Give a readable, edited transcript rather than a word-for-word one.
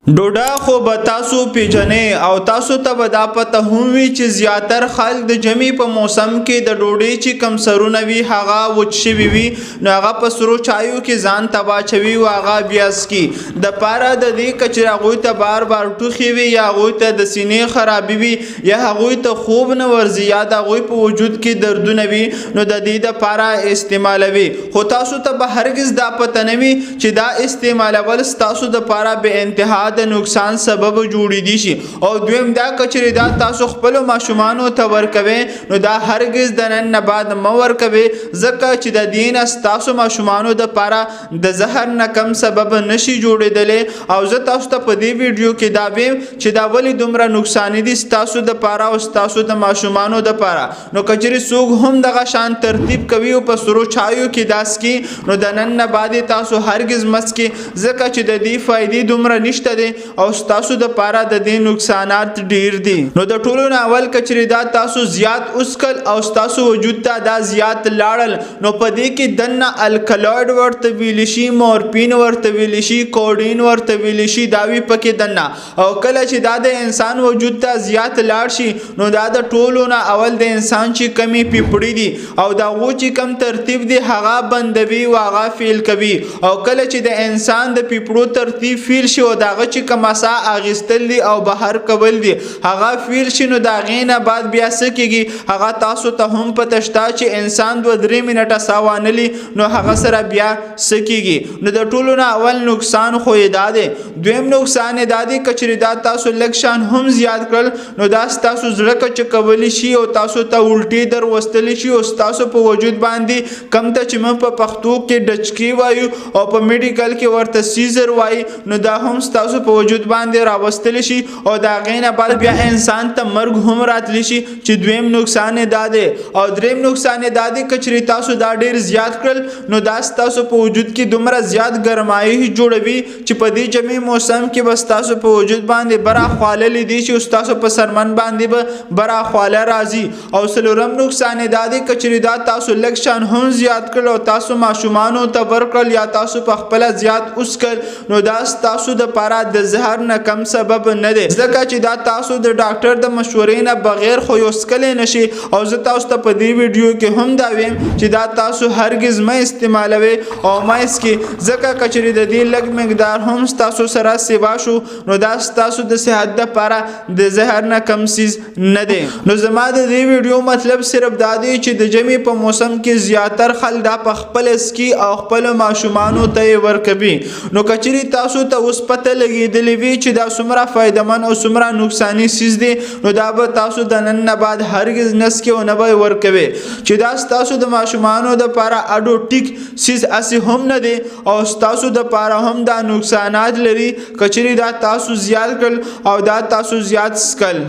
ډوډا خو به تاسو پیژنې او تاسو ته به دا پته هم وي چې زیاتر خلک د ژمي په موسم کې د ډوډۍ چې کم سرونه وي هغه وچ شوي وي نو هغه په سرو چایو کې ځان تباه چوي او هغه بیا څکي د پاره د دې که چې هغوی ته بار بار ټوخي وي یا هغوی ته د سینې خرابي وي یا هغوی ته خوب نه ورځي یا د هغوی په وجود کې دردونه وي نو د دې دپاره استعمالوي خو تاسو ته به هرګز دا پته نه وي چې دا استعمالول ستاسو دپاره بې انتها د نقصان سبب جوړی دي شي او دویم دا کچری دا تاسو خپل ماشومانو ته ورکوي نو دا هرگز د نن نه بعد مو ورکوي ځکه چې د دین تاسو ماشومانو د پاره د زهر نه کم سبب نشي جوړیدل او زه تاسو ته په دې ویډیو کې دا ویم چې دا ولی دومره نقصان دي تاسو د پاره او تاسو د ماشومانو د پاره نو کچری سوق هم دغه شان ترتیب کوي او په سرو چایو کې داس کی نو د نن نه بعد تاسو هرگز مسکی ځکه چې د دې فائدې دومره نشته او تاسو د پاره د دې نقصانات ډیر دي نو د ټولو نه اول کچری دا تاسو زیات اسکل او تاسو وجود ته دا زیات لاړل نو په دې کې دنه الکالوید ورته ویل شي مورفین ورته ویل شي کوډین ورته ویل شي داوی پکې دنه او کله چې دا د انسان وجود ته زیات لاړ شي نو دا د ټولو نه اول د انسان چې کمی پیپړی دي او دا غو چې کم ترتیب دي هغه بندوي او هغه فیل کوي او کله چې د انسان د پیپړو ترتیب فیل شي او دا چې کماسا اغستل دي او بهر کول دي هغه فیل شنو دا غینه بعد بیا سکیږي هغه تاسو ته هم پته شته چې انسان 2-3 منټه ساوانلی نو هغه سره بیا سکیږي نو د ټولو نه اول نقصان خو یې داده دویم نقصان یې داده کچری دا تاسو لکشان هم زیات کړل نو دا تاسو زړه کچ کولی شي او تاسو ته الټي در وستل شي او تاسو په وجود باندې کم ته چې م په پښتو کې ډچکی وایو او په میډیکل کې ورته سیزر وایي نو دا هم تاسو په وجود باندې راوستل شي او دا غینه بعد بیا انسان ته مرګ هم راتلی شي چې دویم نقصان داده او دریم نقصان داده کچری تاسو دا ډیر زیات کړل نو دا تاسو په وجود کې دومره زیات ګرمایي جوړوي چې په دې جمی موسم کې بس تاسو په وجود باندې برا خواله لیدي چې تاسو په سرمن باندې به برا خواله راځي او سلورم نقصان داده کچری دا تاسو لکشان هم زیات کړل او تاسو ماشومانو ته ورکړل یا تاسو په خپل زیات اسکل نو دا تاسو د پاره د زهر نه کم سبب نه دی ځکه چې دا تاسو د ډاکټر د مشورې نه بغیر خو یو سکل نشي او زه تاسو ته په دې ویډیو کې هم دا ویم چې دا تاسو هرگز مې استعمالوي او مې اسکی ځکه کچری د دې لګ مقدار هم تاسو سره سیوا شو نو دا تاسو د صحت لپاره د زهر نه کم سیز نه دی نو زما د دې ویډیو مطلب صرف دا دی چې د جمی په موسم کې زیاتر خل دا په خپل اسکی او خپل ماشومانو ته ورکوي نو کچری تاسو ته اوس پته لګیدلې وی چې دا څومره فائدمن او څومره نقصانی سیز دي نو دا به تاسو د نن نه بعد هرگز نس کې او نه به ورکوي چې دا تاسو د ماشومانو د لپاره اډو ټیک سیز اسی هم نه دي او تاسو د لپاره هم دا نقصانات لري کچری دا تاسو زیات کړل او دا تاسو زیات سکل